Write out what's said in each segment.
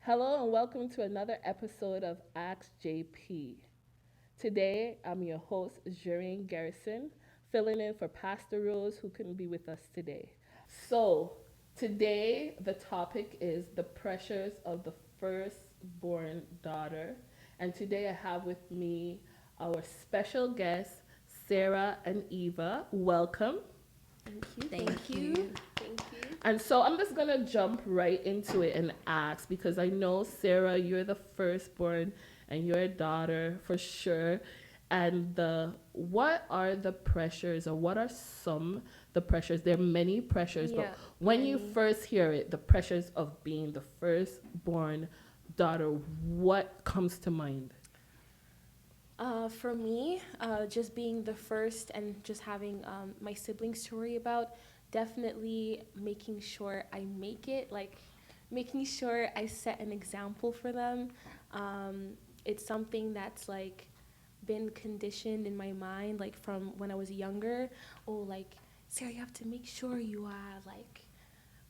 Hello and welcome to another episode of Ask JP. Today, I'm your host, Jereen Garrison, filling in for Pastor Rose, who couldn't be with us today. So, today, the topic is the pressures of the firstborn daughter. And today, I have with me our special guests, Sarah and Eva. Welcome. Thank you. Thank you. Thank you. And so I'm just gonna jump right into it and ask because I know Sarah, you're the firstborn and you're a daughter for sure. And the what are the pressures or what are some the pressures? There are many pressures, Yeah, but when you many. first hear it, the pressures of being the firstborn daughter, what comes to mind? For me, just being the first and just having my siblings to worry about, definitely making sure I make it, like making sure I set an example for them. It's something that's like been conditioned in my mind, like from when I was younger. Oh, like, Sarah, you have to make sure you are like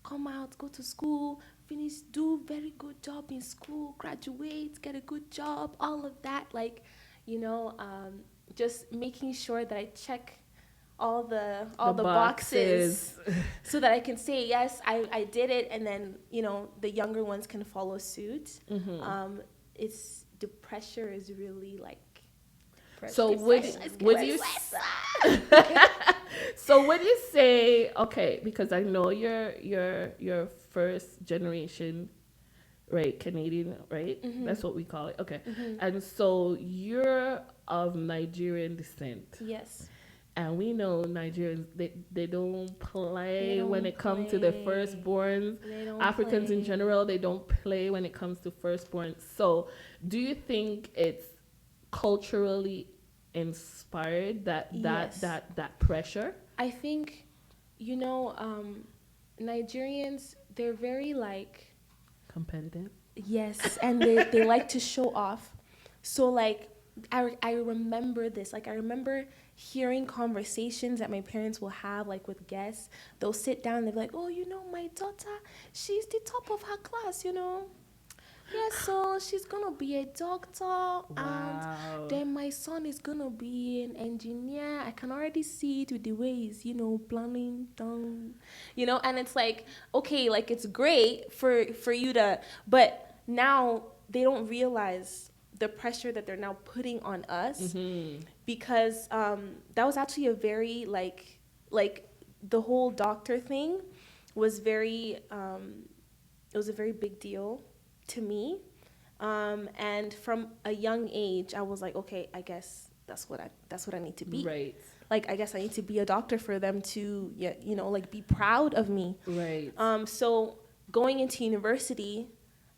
come out, go to school, finish, do very good job in school, graduate, get a good job, all of that. Like, you know, just making sure that I check all the boxes so that I can say yes, I did it, and then the younger ones can follow suit. Mm-hmm. It's the pressure is really like So it's would pressure, it's would you pressure. so would you say okay because I know you're first generation, right, Canadian, right? Mhm. That's what we call it. Okay. Mhm. And so you're of Nigerian descent. Yes. And we know Nigerians they don't play They when don't it comes to their play. firstborns. They don't Africans in play. general, they don't play when it comes to firstborn. So do you think it's culturally inspired Yes. that pressure? I think, Nigerians, they're very like, Competitive. yes, and they like to show off. So, like, I remember this. Like, I remember hearing conversations that my parents will have, like, with guests. They'll sit down and they'll be like, oh, my daughter, she's the top of her class. Yeah, so she's gonna be a doctor, and Wow. then my son is gonna be an engineer. I can already see it with the way he's planning down, and it's like, okay, like it's great for you to, but now they don't realize the pressure that they're now putting on us Mm-hmm. because that was actually a very like the whole doctor thing was very it was a very big deal to me. And from a young age, I was like, okay, I guess that's what I need to be. Right. Like, I guess I need to be a doctor for them to, yeah, like be proud of me. Right. So going into university,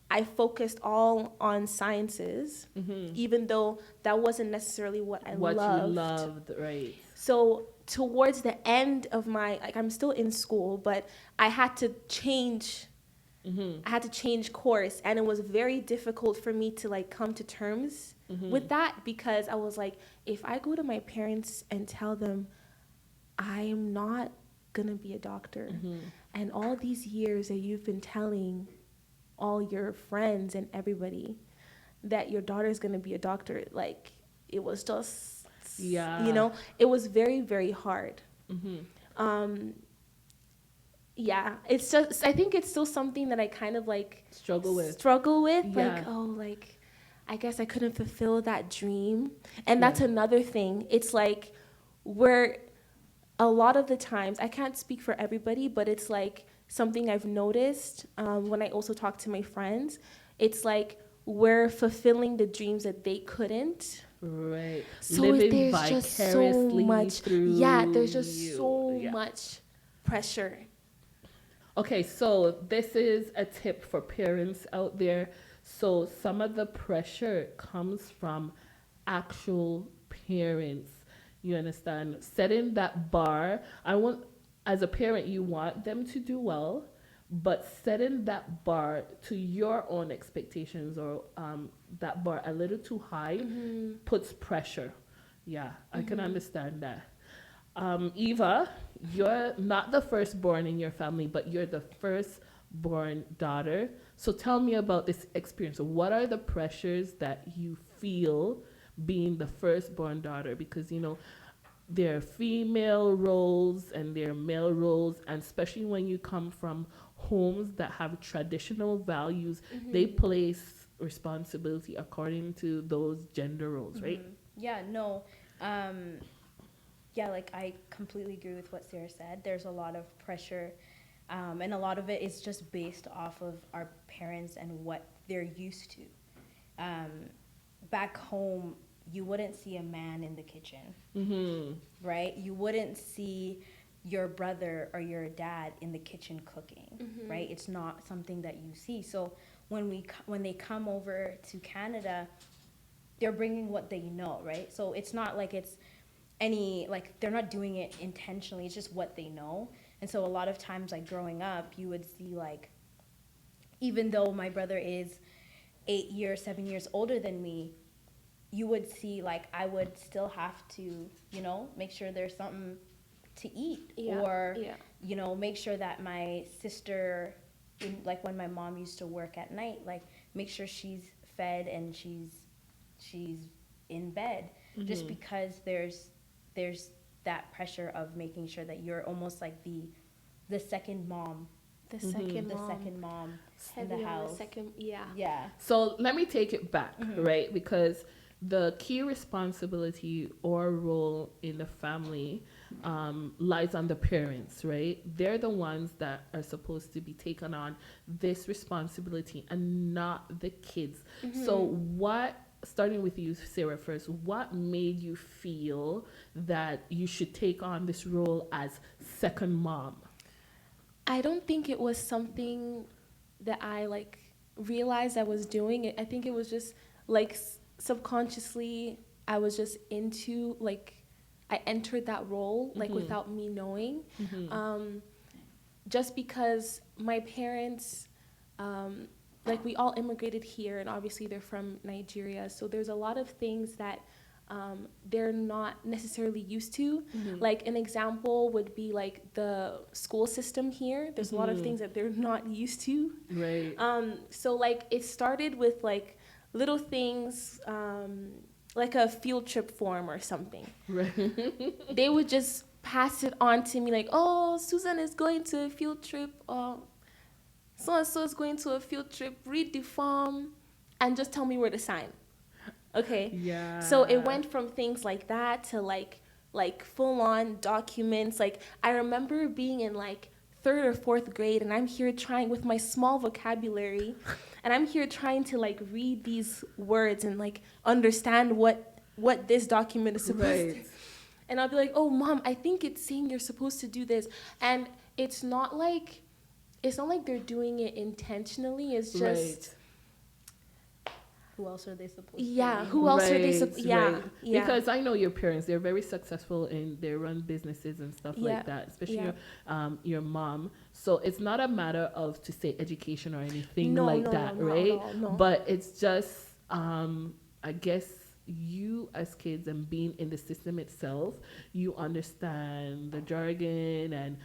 I focused all on sciences, Mm-hmm. even though that wasn't necessarily what I What loved. you loved, right. So towards the end of I'm still in school, but I had to change Mm-hmm. I had to change course, and it was very difficult for me to like come to terms Mm-hmm. with that because I was like, if I go to my parents and tell them I'm not gonna be a doctor, Mm-hmm. and all these years that you've been telling all your friends and everybody that your daughter's gonna be a doctor, like it was just, Yeah. it was very, very hard. Mm-hmm. Um, yeah, it's just, I think it's still something that I kind of like struggle with. Yeah. Like, oh, like, I guess I couldn't fulfill that dream. And that's another thing. It's like, we're, a lot of the times, I can't speak for everybody, but it's like something I've noticed when I also talk to my friends. It's like, we're fulfilling the dreams that they couldn't. Right. So Living there's just so vicariously much, through yeah, there's just you. so Yeah. much pressure. Okay, so this is a tip for parents out there. So some of the pressure comes from actual parents. You understand? Setting that bar. As a parent, you want them to do well, but setting that bar to your own expectations or that bar a little too high puts pressure. Yeah, I can understand that. Eva, you're not the firstborn in your family, but you're the first born daughter. So tell me about this experience. What are the pressures that you feel being the firstborn daughter? Because, there are female roles and there are male roles, and especially when you come from homes that have traditional values, they Mm-hmm. place responsibility according to those gender roles, right? Yeah, no. Um, yeah, like I completely agree with what Sarah said. There's a lot of pressure, and a lot of it is just based off of our parents and what they're used to. Um, Back home, you wouldn't see a man in the kitchen, Mm-hmm. right? You wouldn't see your brother or your dad in the kitchen cooking, Mm-hmm. right? It's not something that you see. So when they come over to Canada, they're bringing what they know, right? So it's not like it's any like they're not doing it intentionally. It's just what they know. And so a lot of times, like growing up, you would see like even though my brother is 8 years, 7 years older than me, you would see like I would still have to, make sure there's something to eat, Yeah. or Yeah. make sure that my sister, like when my mom used to work at night, like make sure she's fed and she's in bed, just Mm-hmm. because there's that pressure of making sure that you're almost like the second mom, The Mm-hmm. second the mom. second mom in Heavy the on the house. second. Yeah. Yeah. So let me take it back, Mm-hmm. right? Because the key responsibility or role in the family lies on the parents, right? They're the ones that are supposed to be taking on this responsibility and not the kids. So, starting with you, Sarah, first, what made you feel that you should take on this role as second mom? I don't think it was something that I like realized I was doing. I think it was just like subconsciously I was just into like I entered that role like Mm-hmm. without me knowing. Mm-hmm. Um, just because my parents, um, like we all immigrated here, and obviously they're from Nigeria, so there's a lot of things that they're not necessarily used to. Mm-hmm. Like an example would be like the school system here. There's a lot of Mm-hmm. things that they're not used to. Right. So like it started with like little things, like a field trip form or something. Right. They would just pass it on to me like, oh, Susan is going to a field trip, or so and so is going to a field trip. Read the form and just tell me where to sign. Okay. Yeah. So it went from things like that to like full on documents. Like I remember being in like third or fourth grade, and I'm here trying with my small vocabulary, and I'm here trying to like read these words and like understand what this document is supposed to. Right. And I'll be like, "Oh, mom, I think it's saying you're supposed to do this," and it's not like they're doing it intentionally. It's just Right. Who else are they supposed to yeah. be? Who else are they? Right, Yeah, right. yeah. Because I know your parents; they're very successful and they run businesses and stuff Yeah, like that. Especially yeah. your mom. So it's not a matter of to say education or anything No, like no, that, no, not right? at all, no. But it's just I guess you as kids and being in the system itself, you understand the jargon and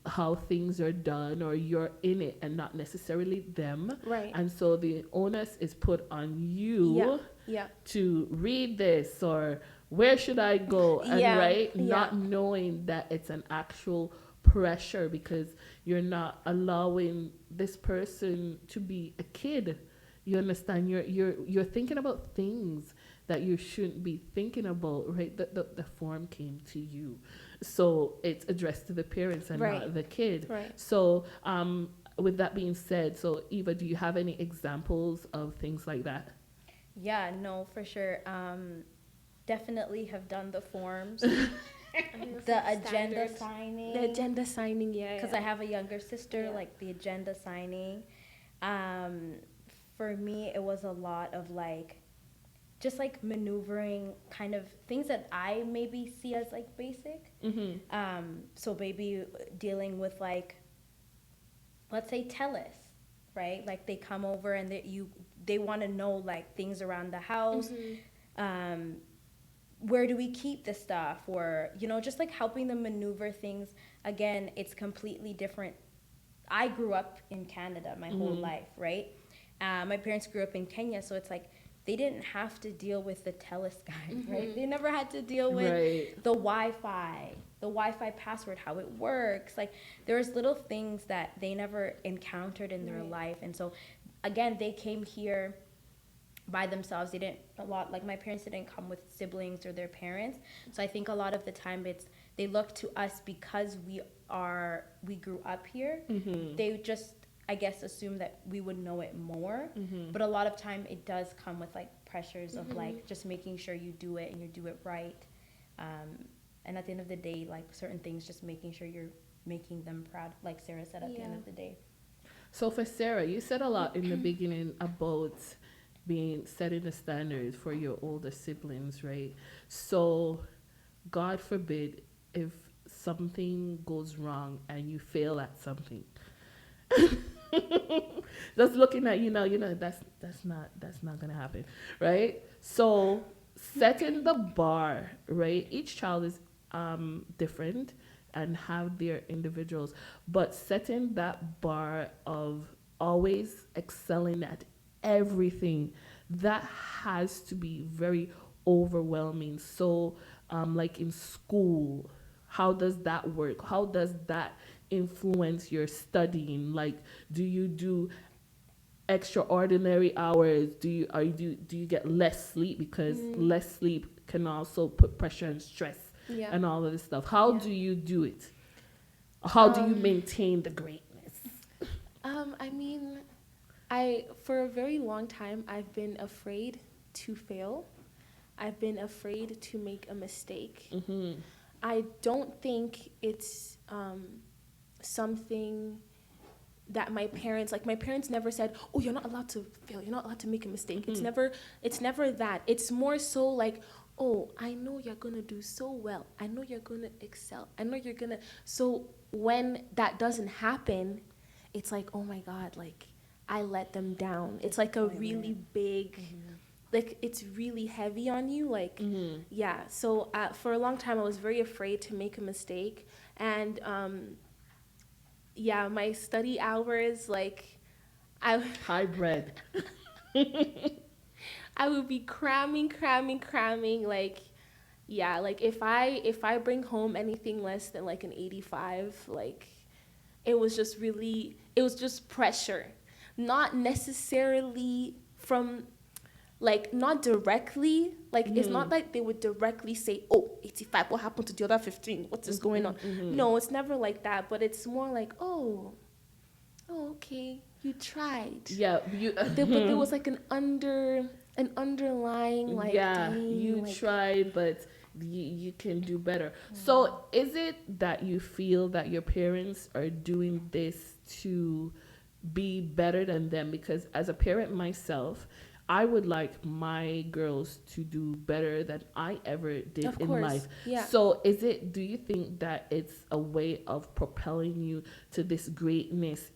how things are done, or you're in it and not necessarily them. Right. And so the onus is put on you Yeah. Yeah. to read this, or where should I go, and Yeah, right, yeah. not knowing that it's an actual pressure because you're not allowing this person to be a kid. You understand, you're thinking about things that you shouldn't be thinking about, right? The form came to you, so it's addressed to the parents and Right. not the kid. Right. So with that being said, so Eva, do you have any examples of things like that? Yeah, no, for sure. Definitely have done the forms, the agenda signing. The agenda signing, yeah. Because I have a younger sister, Yeah. like the agenda signing. For me, it was a lot of like, just like maneuvering kind of things that I maybe see as like basic. Mm-hmm. So maybe dealing with like, let's say TELUS, right? Like they come over and they want to know like things around the house. Where do we keep the stuff, or just like helping them maneuver things. Again, it's completely different I grew up in Canada my whole Mm-hmm. life, right? My parents grew up in Kenya, so it's like they didn't have to deal with the TELUS guys, right? They never had to deal with Right. the Wi-Fi password, how it works. Like there's little things that they never encountered in their Right. life, and so again, they came here by themselves. They didn't a lot like my parents didn't come with siblings or their parents. So I think a lot of the time it's they look to us because we grew up here. Mm-hmm. They just I guess assume that we would know it more. Mm-hmm. But a lot of time it does come with like pressures of Mhm. like just making sure you do it and you do it right. And at the end of the day, like certain things, just making sure you're making them proud, like Sarah said at the end Yeah. of the day. So for Sarah, you said a lot in the beginning about being setting the standards for your older siblings, right? So God forbid if something goes wrong and you fail at something. Just looking at that's not gonna happen, right? So setting the bar, right? Each child is different and have their individuals, but setting that bar of always excelling at everything, that has to be very overwhelming. So like in school, how does that work? How does that influence your studying? Like, do you do extraordinary hours? Do you get less sleep, because Mm. less sleep can also put pressure and stress Yeah. and all of this stuff? How Yeah. do you do it? How do you Um, maintain the greatness? I mean, I for a very long time I've been afraid to fail. I've been afraid to make a mistake. Mm-hmm. I don't think it's something that my parents never said, "Oh, you're not allowed to fail. You're not allowed to make a mistake." Mm-hmm. It's never that. It's more so like, "Oh, I know you're going to do so well. I know you're going to excel. I know you're going to." So when that doesn't happen, it's like, "Oh my god, like I let them down." It's like a really big like it's really heavy on you, like Mm-hmm. yeah. So for a long time I was very afraid to make a mistake, and yeah, my study hours, like I Hybrid. I would be cramming, like yeah, like if I bring home anything less than like an 85, like it was just pressure, not necessarily from like not directly, like it's not like they would directly say, "Oh, 85, what happened to the other 15, what is going on?" Mm-hmm. No, it's never like that, but it's more like, oh, okay, you tried. Yeah, you. But there was like an underlying like, Yeah, dang, you like tried, but you can do better. So, is it that you feel that your parents are doing this to be better than them? Because as a parent myself, I would like my girls to do better than I ever did of in course, life. yeah. So, do you think that it's a way of propelling you to this greatness,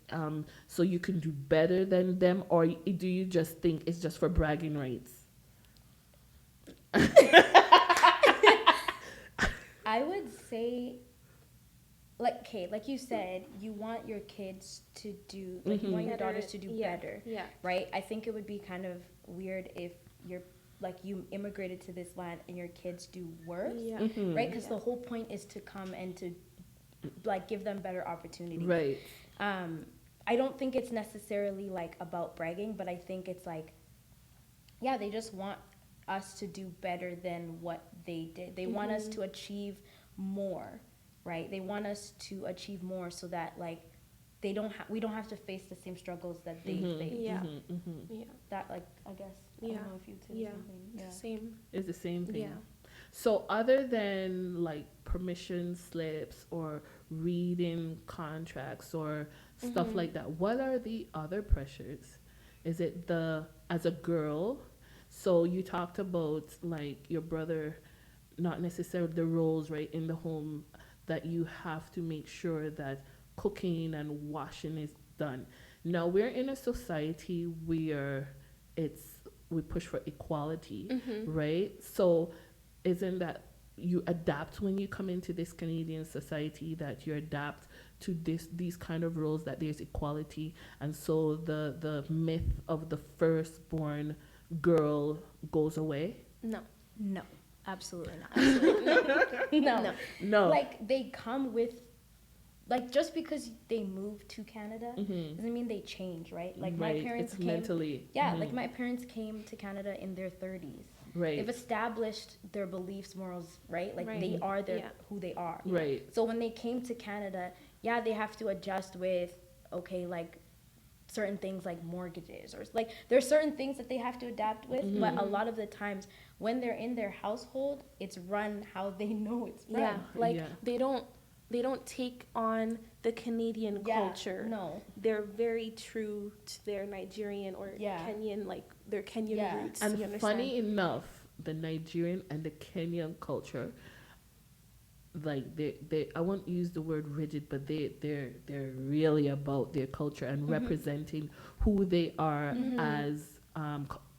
so you can do better than them, or do you just think it's just for bragging rights? I would say, like, okay, like you said, you want your kids to do, like, you want your daughters to do Yeah, better, yeah. right? I think it would be kind of weird if you're, like, you immigrated to this land and your kids do worse, Yeah. Mhm. right? Because Yeah. the whole point is to come and to, like, give them better opportunities. Right. I don't think it's necessarily, like, about bragging, but I think it's, like, yeah, they just want us to do better than what they did. They want us to achieve more, right? They want us to achieve more so that like we don't have to face the same struggles that they face. Yeah. Mm-hmm. Yeah. That like I guess I Yeah. don't know if you said Yeah. something. Yeah. Same. It's the same thing. Yeah. So other than like permission slips or reading contracts or stuff like that, what are the other pressures? Is it as a girl? So you talked about like your brother, not necessarily the roles right in the home, that you have to make sure that cooking and washing is done. Now we're in a society where we push for equality, right? So isn't that you adapt when you come into this Canadian society, that you adapt to these kind of roles, that there's equality, and so the myth of the firstborn girl goes away? No. No, absolutely not. Absolutely. No. No. No. Like they come with, like, just because they move to Canada doesn't mean they change, right? Like my Right. parents It's came, mentally. yeah, like my parents came to Canada in their 30s. Right. They've established their beliefs, morals, right? Like Right. they are their Yeah. who they are. Right. So when they came to Canada, yeah, they have to adjust with, okay, like certain things like mortgages, or like there's certain things that they have to adapt with, but a lot of the times when they're in their household, it's run how they know it's run. Yeah. Like Yeah. they don't take on the Canadian Yeah, culture. no. They're very true to their Nigerian or Yeah. Kenyan, like their Kenyan Yeah. roots. And you understand? funny enough, the Nigerian and the Kenyan culture, like they I won't use the word rigid, but they're really about their culture and representing who they are as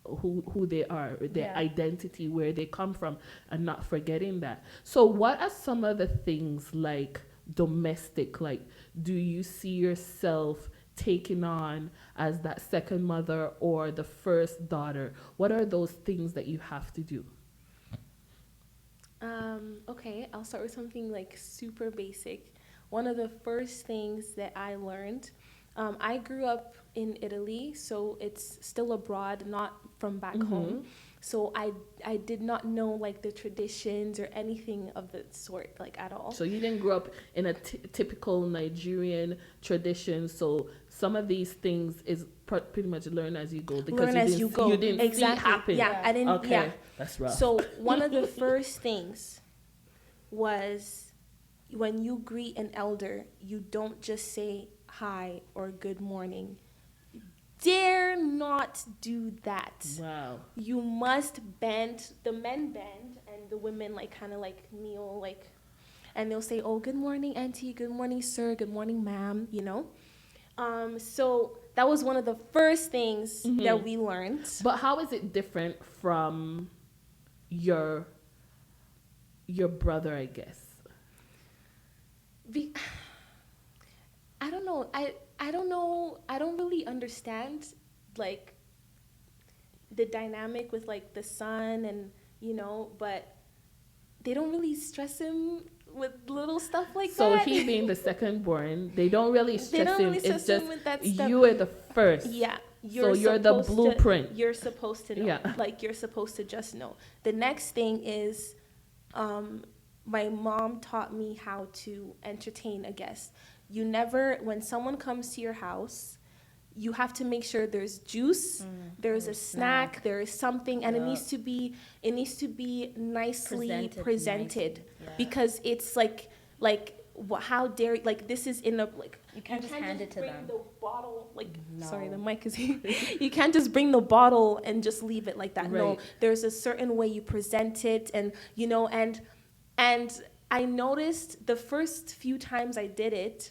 who they are, their Yeah. identity, where they come from, and not forgetting that. So what are some of the things, like domestic, like do you see yourself taking on as that second mother or the first daughter? What are those things that you have to do? Okay, I'll start with something like super basic. One of the first things that I learned, I grew up in Italy, so it's still abroad, not from back home. So I did not know like the traditions or anything of the sort, like at all. So you didn't grow up in a typical Nigerian tradition. So some of these things is pretty much learn as you go, because Learn as you go. You didn't see it Exactly. happen. Yeah, I didn't. Okay, Yeah. that's rough. So one of the first things was when you greet an elder, you don't just say hi or good morning. Dare not do that. Wow. You must bend. The men bend and the women like kind of like kneel, like, and they'll say, "Oh, good morning, auntie. Good morning, sir. Good morning, ma'am." You know. So that was one of the first things that we learned. But how is it different from your brother, I guess? I don't know. I don't know. I don't really understand like the dynamic with like the son and but they don't really stress him with little stuff like So that. he being the second born, they don't really stress don't him. really stress It's just him with that stuff. you are the first. Yeah. So you're the blueprint. You're supposed to know. Yeah. Like you're supposed to just know. The next thing is my mom taught me how to entertain a guest. You never, when someone comes to your house, you have to make sure there's juice, there's a snack, there is something, and it needs to be nicely presented Yeah. because it's like how dare, like this is in a, like You can't just hand it to bring them. the bottle, like No. sorry, the mic is here. You can't just bring the bottle and just leave it like that. No, Right. there's a certain way you present it, and and I noticed the first few times I did it,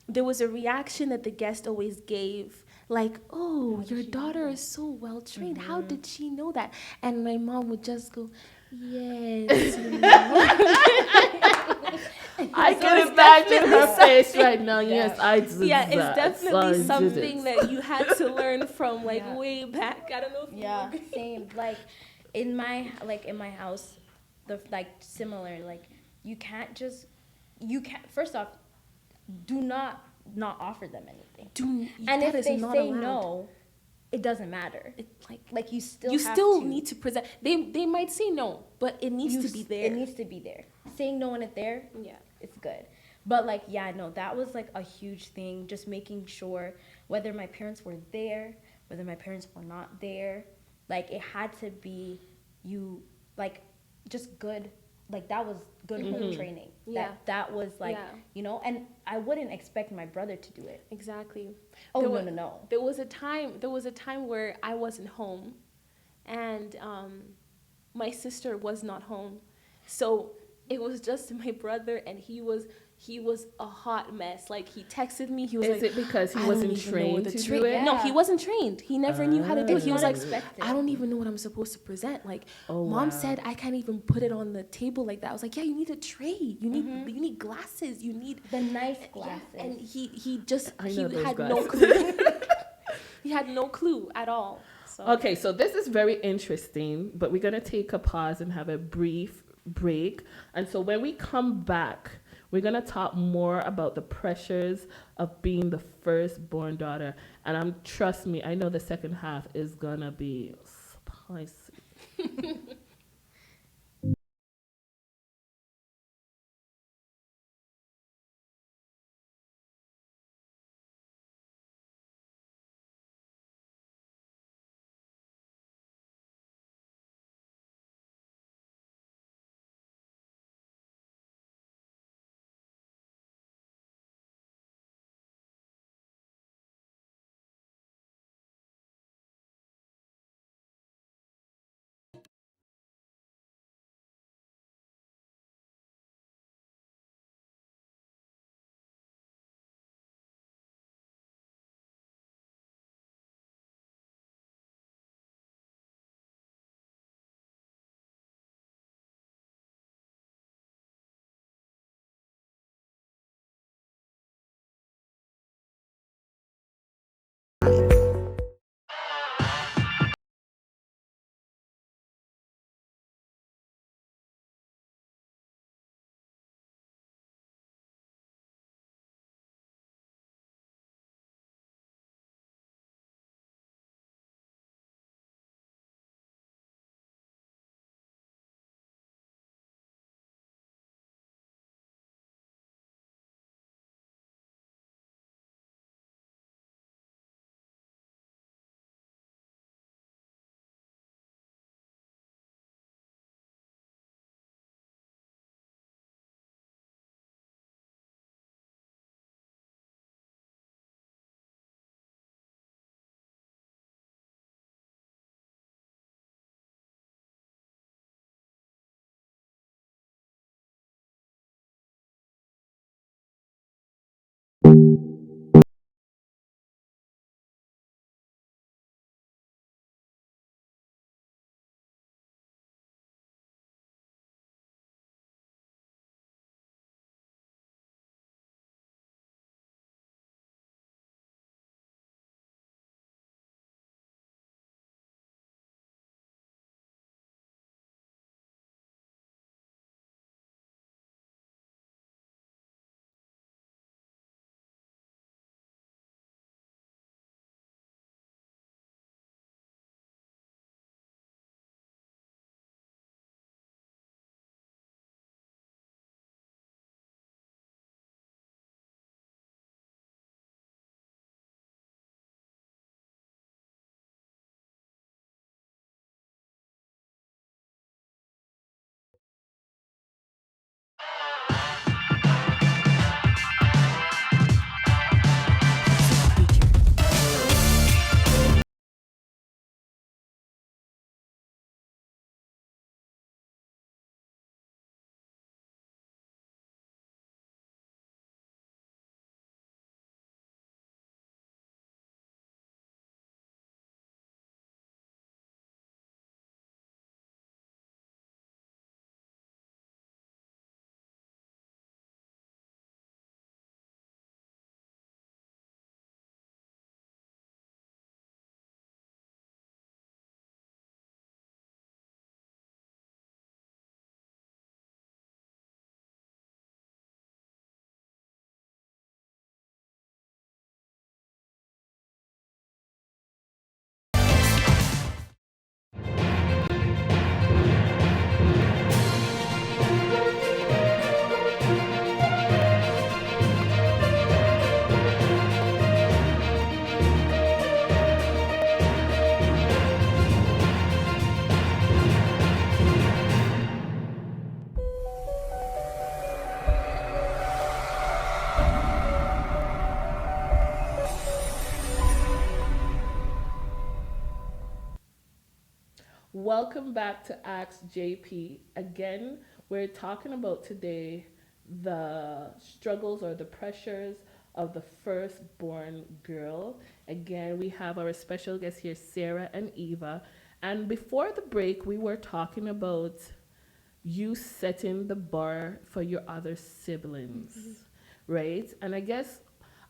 there was a reaction that the guest always gave, like, "Oh, your daughter is so well trained. How did she know that?" And my mom would just go, "Yes." I So can it's imagine her definitely face right now. Yes, I did Yeah, it's that. definitely I something did it. that you had to learn from like Yeah. way back. I don't know if you Yeah, agree. same. Like in my house, the like similar. Like you can't first off, do not offer them anything. And that if is they not say allowed. no, it doesn't matter. It, Like you still you have still to. need to present. They might say no, but it needs to be there. It needs to be there. Saying no when it's there, Yeah. it's good. But like, yeah, no, that was like a huge thing. Just making sure whether my parents were there, whether my parents were not there, like it had to be like just good. Like that was good home training. Yeah. That was like, Yeah. and I wouldn't expect my brother to do it. Exactly. Oh, There no. There was a time where I wasn't home, and my sister was not home, so it was just my brother, and he was a hot mess. Like, he texted me. He was Is like, it because he I don't wasn't even know trained the to tra-" do it? No, Yeah. he wasn't trained. He never knew how to do it. It's He was not like, expected. I don't even know what I'm supposed to present. Like, Oh, mom wow. said I can't even put it on the table like that. I was like, yeah, you need a tray. You need Mhm. you need glasses. You need The nice yeah. glasses. And he just I he know those had no glasses. clue. He had no clue at all. So Okay, so this is very interesting, but we're going to take a pause and have a brief break. And so when we come back, we're going to talk more about the pressures of being the firstborn daughter. And trust me, I know the second half is going to be spicy. Welcome back to Ask JP. Again, we're talking about today the struggles or the pressures of the firstborn girl. Again, we have our special guests here, Sarah and Eva. And before the break, we were talking about you setting the bar for your other siblings, right? And I guess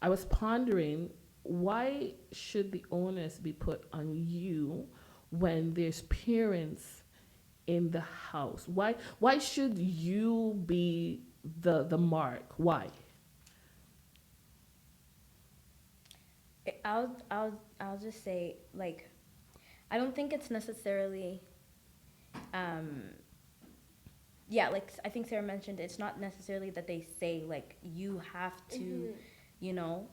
I was pondering, why should the onus be put on you when there's parents in the house? Why should you be the mark? Why? I'll just say, like, I don't think it's necessarily, um yeah, like I think Sarah mentioned, it's not necessarily that they say like you have to, you know,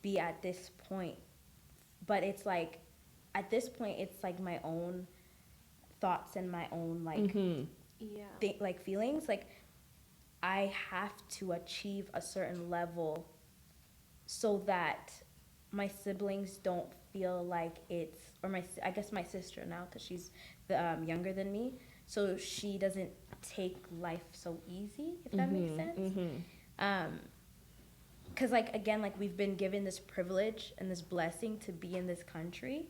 be at this point, but it's like at this point it's like my own thoughts and my own like Mm-hmm. Yeah. like feelings, like I have to achieve a certain level so that my siblings don't feel like it's, or my, I guess my sister now, because she's younger than me, so she doesn't take life so easy, if that makes sense. Mm-hmm. Because like again, like we've been given this privilege and this blessing to be in this country,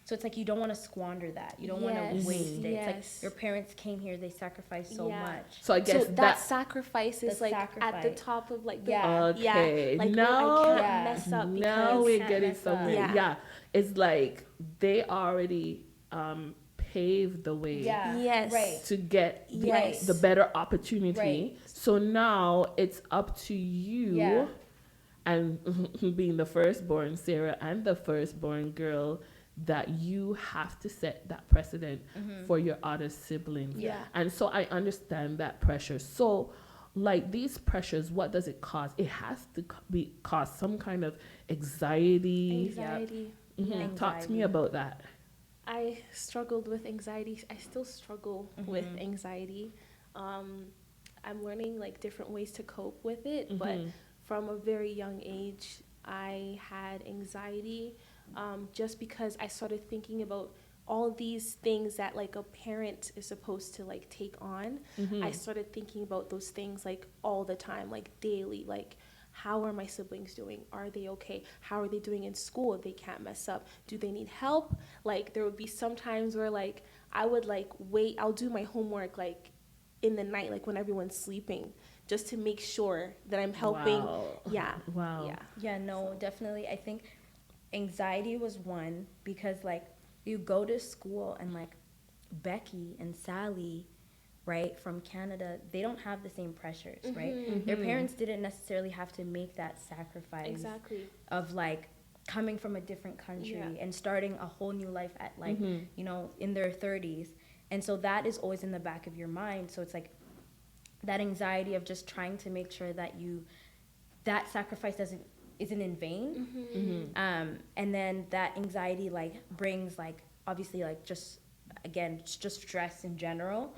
so it's like you don't want to squander that, you don't want Yes, to waste it. It's like yes. your parents came here, they sacrificed so Yeah. much. So I guess So that sacrifice is the like at the sacrifice. top of like the Yeah. okay. like now, I can't Yeah. mess up now because we're can't getting mess somewhere. up. Yeah. Yeah. It's like they already paved the way Yeah. Yes. Right. to get Yes. the better opportunity. Right. So now it's up to you, Yeah. and being the firstborn Sarah and the firstborn girl, that you have to set that precedent for your other siblings. Yeah. And so I understand that pressure. So like these pressures, what does it cause? It has to cause some kind of anxiety. Anxiety. Mhm. Yeah. Talk to me Anxiety. about that. I struggled with anxiety. I still struggle with anxiety. I'm learning like different ways to cope with it, but from a very young age, I had anxiety, just because I started thinking about all these things that like a parent is supposed to like take on. I started thinking about those things like all the time, like daily, like how are my siblings doing? Are they okay? How are they doing in school? They can't mess up. Do they need help? Like there would be some times where like I would like wait, I'll do my homework like in the night, like when everyone's sleeping, just to make sure that I'm helping. Wow. Yeah. Wow. Yeah. Yeah, no, definitely. I think anxiety was one, because like you go to school and like Becky and Sally, right, from Canada, they don't have the same pressures, right? Their parents didn't necessarily have to make that sacrifice Exactly. of like coming from a different country Yeah. and starting a whole new life at like, you know, in their 30s. And so that is always in the back of your mind. So it's like that anxiety of just trying to make sure that that sacrifice isn't in vain. And then that anxiety like brings like obviously like just again just stress in general,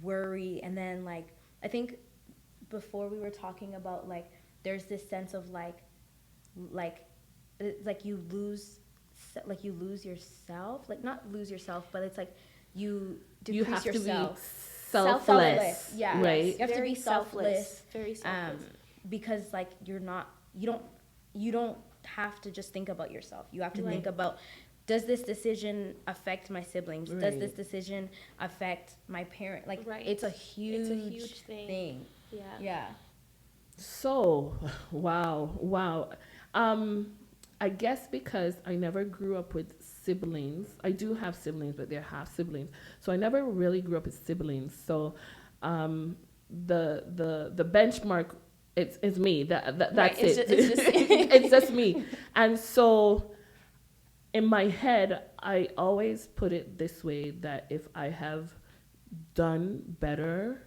worry, and then like I think before we were talking about like there's this sense of like you lose yourself, like not lose yourself, but it's like you You decrease have to yourself. be selfless. Yeah, Right. you have to Very be selfless. Very selfless. Because like you don't have to just think about yourself. You have to think about, does this decision affect my siblings? Does Right. this decision affect my parent? Like Right. it's a huge thing. Yeah. Yeah. So, wow. I guess because I never grew up with siblings. I do have siblings, but they're half siblings. So I never really grew up with siblings. So, the benchmark, it's me. That's Right, it. it's just It's just me. And so, in my head, I always put it this way: that if I have done better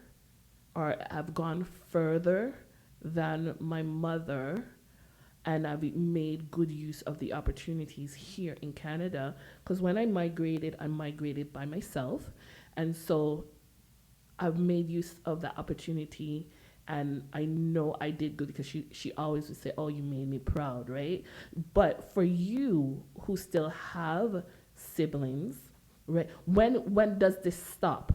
or have gone further than my mother, and I've made good use of the opportunities here in Canada, because when I migrated by myself, and so I've made use of that opportunity, and I know I did good, because she always would say, "Oh, you made me proud," right? But for you who still have siblings, right? When does this stop?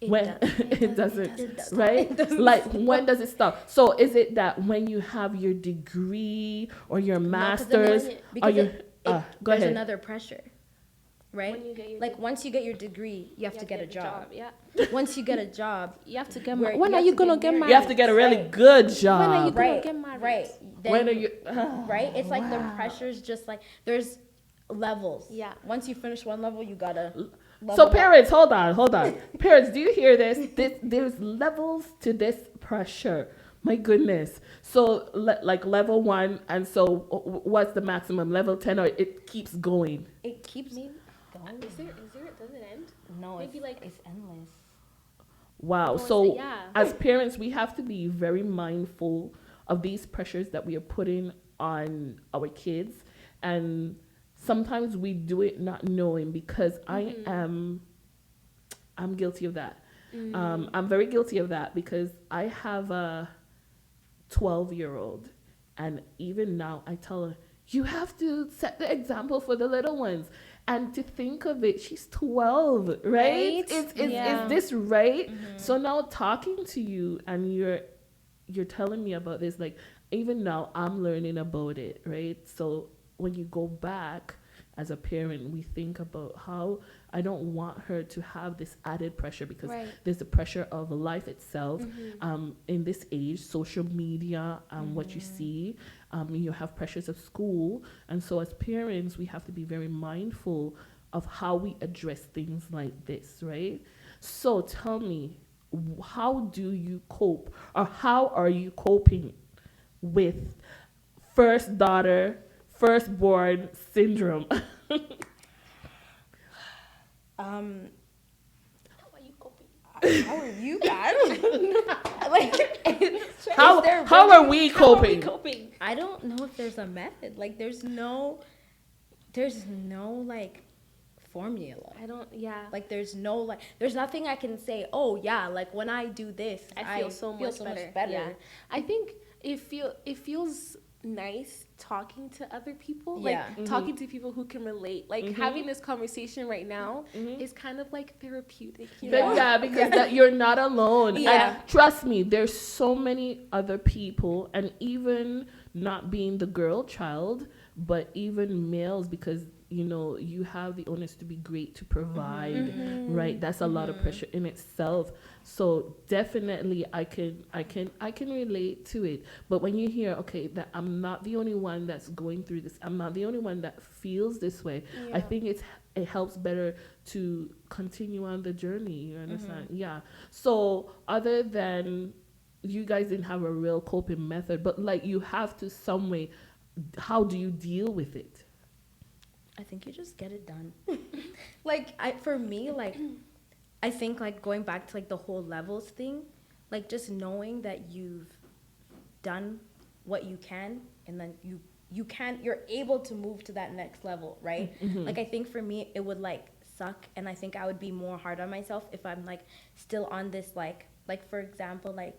When it doesn't, It doesn't. right? It doesn't Like stop. when does it stop? So is it that when you have your degree or your No, masters or because your go there's ahead. another pressure, right? When you get your Like once you get your degree, you have to get a the job. Yeah. Once you get a job, You have to get Where married. When you are have you to gonna get get married. married? You have to get a really Right. good job. When are you gonna right, get married? right. When Then are you? right? It's like the Wow. pressure's just like there's levels. Yeah. Once you finish one level, you gotta. So level up. parents, hold on. Parents, do you hear this? There's levels to this pressure. My goodness. So like level 1, and so what's the maximum? Level 10, or it keeps going? It keeps Maybe. going. Does it end? No, Maybe like it's endless. Wow. No, it's- So yeah. as parents, we have to be very mindful of these pressures that we are putting on our kids, and sometimes we do it not knowing, because I'm guilty of that. I'm very guilty of that because I have a 12-year-old, and even now I tell her, you have to set the example for the little ones. And to think of it, she's 12, right? Right? Yeah. Is this right? So now talking to you, and you're telling me about this, like even now I'm learning about it, right? So when you go back as a parent, we think about how I don't want her to have this added pressure, because Right. there's the pressure of life itself. In this age, social media, what you see, you have pressures of school, and so as parents, we have to be very mindful of how we address things like this, right? So tell me, how do you cope, or how are you coping with first daughter, firstborn syndrome? Um, How are you coping? how are you guys? Like, How is there how really- are we How are we coping? coping? I don't know if there's a method. Like, there's no like formula. I don't. Yeah. Like, there's nothing I can say. Oh yeah, like when I do this, I feel so much better. Yeah. I think it feels nice talking to other people, like Yeah. talking to people who can relate. Like having this conversation right now is kind of like therapeutic. You know? Yeah, because that you're not alone. Yeah. And trust me, there's so many other people, and even not being the girl child, but even males, because you have the onus to be great, to provide, right? That's a lot of pressure in itself. So definitely I can relate to it. But when you hear, okay, that I'm not the only one that's going through this, I'm not the only one that feels this way, I think it helps better to continue on the journey. You understand? Yeah. So other than, you guys didn't have a real coping method, but like you have to some way, how do you deal with it? I think you just get it done. For me, like, I think like going back to like the whole levels thing, like just knowing that you've done what you can, and then you're able to move to that next level, right? Like I think for me it would like suck, and I think I would be more hard on myself if I'm like still on this like for example, like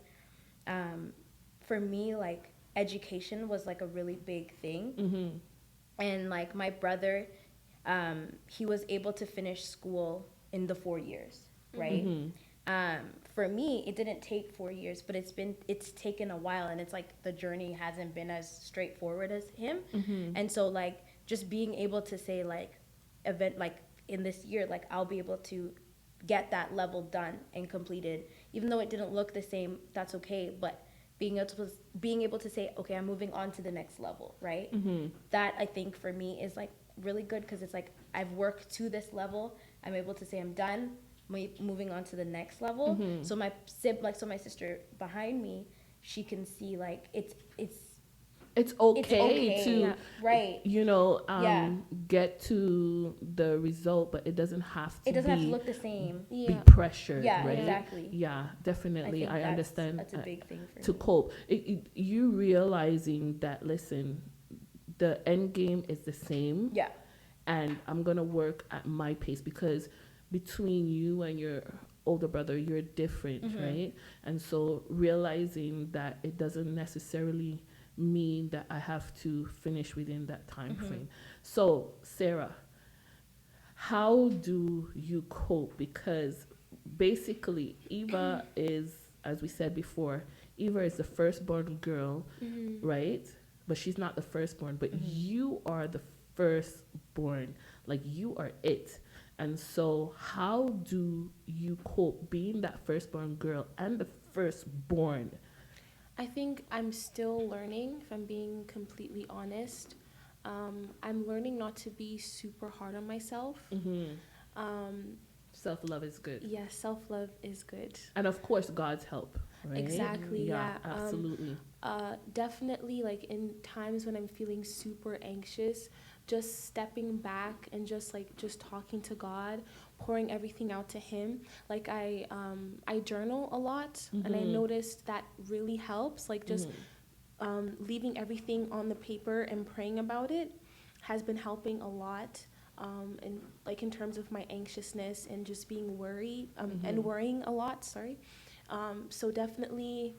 for me, like education was like a really big thing. And like my brother, he was able to finish school in the 4 years, right? For me, it didn't take 4 years, but it's taken a while, and it's like the journey hasn't been as straightforward as him. And so like just being able to say like in this year, like I'll be able to get that level done and completed, even though it didn't look the same, that's okay. But being able to say, okay, I'm moving on to the next level, right? That I think for me is like really good, because it's like I've worked to this level, I'm able to say I'm done, moving on to the next level. So my sister behind me, she can see like it's okay to yeah, right. Yeah. Get to the result, but it doesn't have to It doesn't have to be look the same. be pressured, Yeah, right? exactly. Yeah, definitely. think I understand. That's a big thing for To me. cope. You realizing that, listen, the end game is the same, Yeah. and I'm gonna work at my pace, because between you and your older brother, you're different, right? And so realizing that it doesn't necessarily mean that I have to finish within that time frame. So Sarah, how do you cope? Because basically, Eva is, as we said before, Eva is the firstborn girl, Mm-hmm. right? But she's not the firstborn, but Mhm. you are the firstborn. Like you are it. And so, how do you cope being that firstborn girl and the firstborn? I think I'm still learning, if I'm being completely honest. I'm learning not to be super hard on myself. Mm-hmm. Um, Self love is good. yeah, self love is good. And of course, God's help, right? Exactly, Yeah, yeah. absolutely. Definitely, like in times when I'm feeling super anxious, just stepping back and just talking to God, pouring everything out to Him. Like I journal a lot, and I Mm-hmm. noticed that really helps. Like just Mm-hmm. leaving everything on the paper and praying about it has been helping a lot. And like in terms of my anxiousness and just being worried and Mm-hmm. worrying a lot. Sorry. So definitely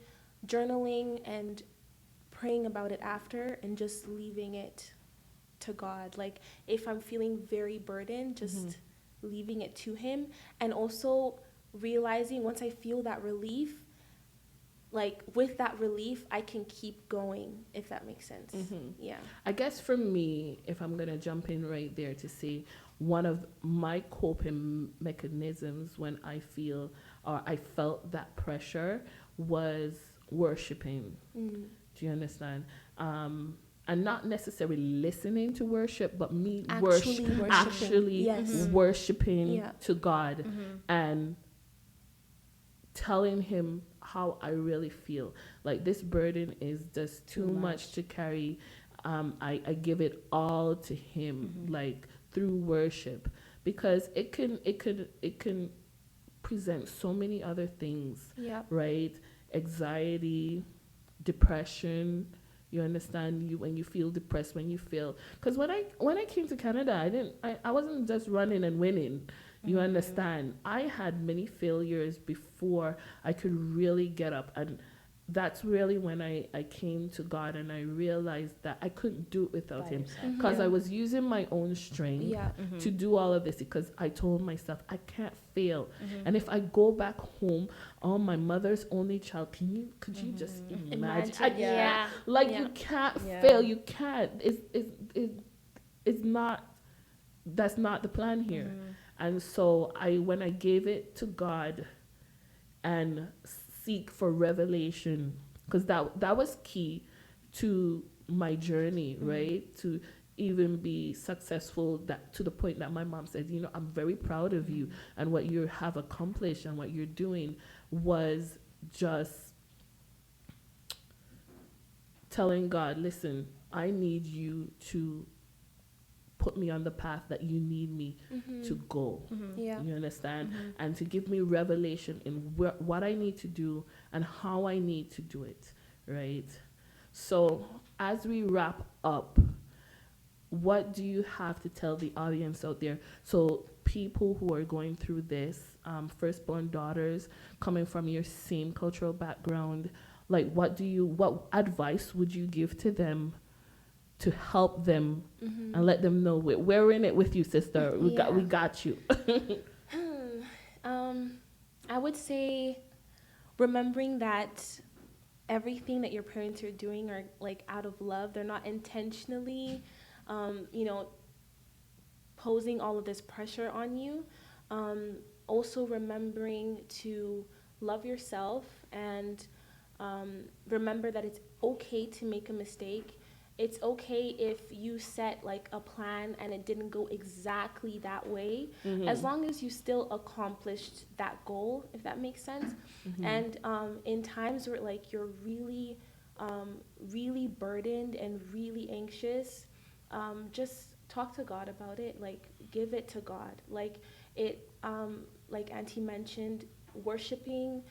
journaling and praying about it after and just leaving it to God. Like if I'm feeling very burdened, Mm-hmm. just leaving it to Him. And also realizing once I feel that relief, like with that relief, I can keep going, if that makes sense. Mm-hmm. Yeah. I guess for me, if I'm gonna jump in right there to say one of my coping mechanisms when I feel or I felt that pressure was worshiping. Mm. Do you understand? And not necessarily listening to worship, but me Actually worshiping. actually Yes. Mhm. worshiping Yeah. to God Mhm. and telling Him how I really feel. Like this burden is just too much to carry. I give it all to Him, Mhm. like through worship, because it can present so many other things, Yep. right? Anxiety, depression. You understand, you when you feel depressed, when you feel, because when I came to Canada, I wasn't just running and winning. You Mhm. understand, I had many failures before I could really get up, and that's really when I came to God and I realized that I couldn't do it without By Him, yourself. because Yeah. I was using my own strength Yeah. to do all of this, because I told myself I can't fail. Mhm. And if I go back home, oh, my mother's only child, could you just Mhm. imagine? Imagine. Yeah. Like Yeah. you can't Yeah. fail. You can't. It's not. That's not the plan here. Mhm. And so when I gave it to God and seek for revelation, because that was key to my journey, right? To even be successful, that to the point that my mom said, I'm very proud of you and what you have accomplished and what you're doing, was just telling God, listen, I need you to put me on the path that you need me to Mm-hmm. go. Mhm. Yeah. You understand? Mhm. And to give me revelation in what I need to do and how I need to do it, right? So, as we wrap up, what do you have to tell the audience out there? So, people who are going through this, firstborn daughters coming from your same cultural background, like what advice would you give to them to help them Mm-hmm. and let them know we're in it with you, sister. We Yeah. got you. um, I would say remembering that everything that your parents are doing are like out of love. They're not intentionally, you know, posing all of this pressure on you. Um, Also remembering to love yourself and remember that it's okay to make a mistake. It's okay if you set like a plan and it didn't go exactly that way, as long as you still accomplished that goal, if that makes sense. And in times where like you're really burdened and really anxious, just talk to God about it. Like give it to God. Like like Auntie mentioned, worshiping,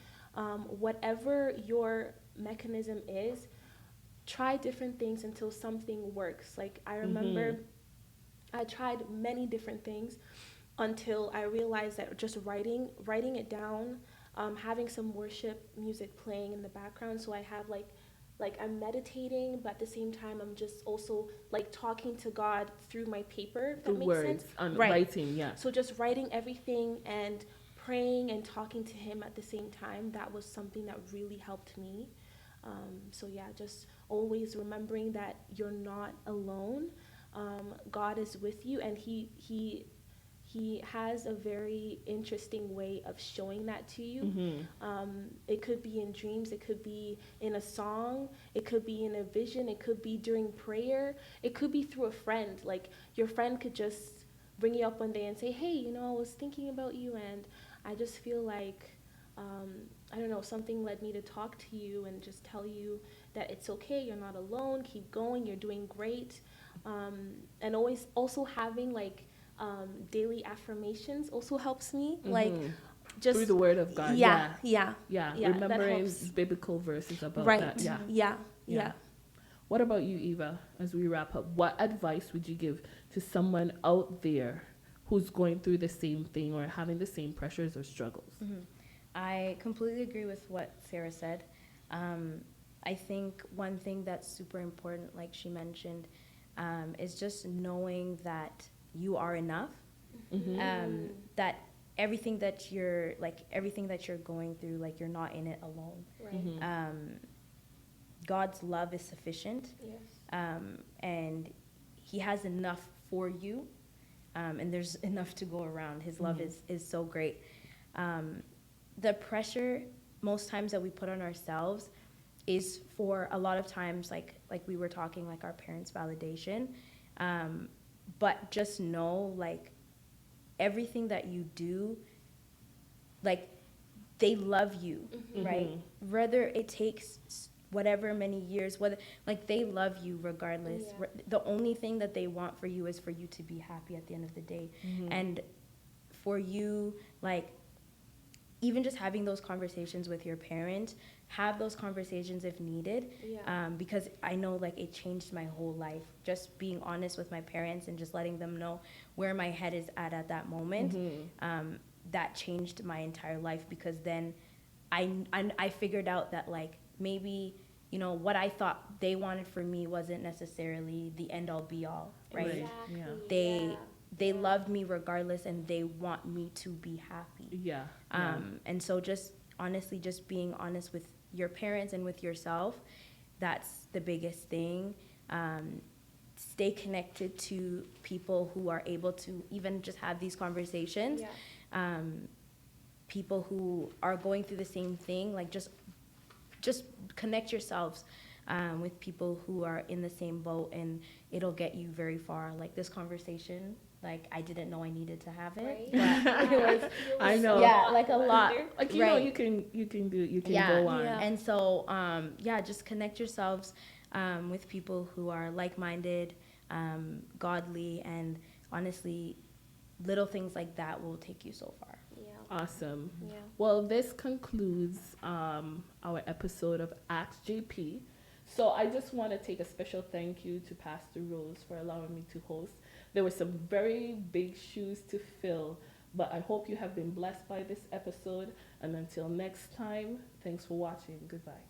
whatever your mechanism is, try different things until something works. Like I remember I tried many different things until I realized that just writing it down, having some worship music playing in the background, so I have like I'm meditating, but at the same time I'm just also like talking to God through my paper, if Through that makes words sense. and Right. writing, yeah. So just writing everything and praying and talking to him at the same time, that was something that really helped me. So yeah, just always remembering that you're not alone. God is with you, and he has a very interesting way of showing that to you. It could be in dreams, it could be in a song, it could be in a vision, it could be during prayer, it could be through a friend. Like your friend could just bring you up one day and say, hey, I was thinking about you, and I just feel like, I don't know, something led me to talk to you and just tell you that it's okay, you're not alone, keep going, you're doing great. And always also having like daily affirmations also helps me. Like just through the word of God. yeah, Remembering that helps. biblical verses about Right. that. Yeah. What about you, Eva, as we wrap up? What advice would you give to someone out there who's going through the same thing or having the same pressures or struggles? I completely agree with what Sarah said. I think one thing that's super important, like she mentioned, is just knowing that you are enough. That everything that you're going through, like you're not in it alone. Right. God's love is sufficient. Yes. And he has enough for you, and there's enough to go around. His love is so great. The pressure most times that we put on ourselves is for a lot of times, like we were talking, like our parents' validation. But just know, like, everything that you do, like, they love you, right? Whether it takes whatever many years, whether, like, they love you regardless. Yeah. The only thing that they want for you is for you to be happy at the end of the day. And for you, like, even just having those conversations with your parent, have those conversations if needed. Because I know, like, it changed my whole life. Just being honest with my parents and just letting them know where my head is at that moment. That changed my entire life, because then I figured out that, like, maybe, what I thought they wanted for me wasn't necessarily the end all be all, right? Exactly. They loved me regardless, and they want me to be happy. And so just honestly, just being honest with your parents and with yourself, that's the biggest thing. Stay connected to people who are able to even just have these conversations. People who are going through the same thing, like just connect yourselves with people who are in the same boat, and it'll get you very far. Like this conversation, like I didn't know I needed to have it, but it was, I know. like a lot. Like, you can go on. And so, just connect yourselves with people who are like-minded, godly, and honestly, little things like that will take you so far. Awesome. Well, this concludes our episode of Ask JP. So I just want to take a special thank you to Pastor Rose for allowing me to host. There were some very big shoes to fill, but I hope you have been blessed by this episode. And until next time, thanks for watching. Goodbye.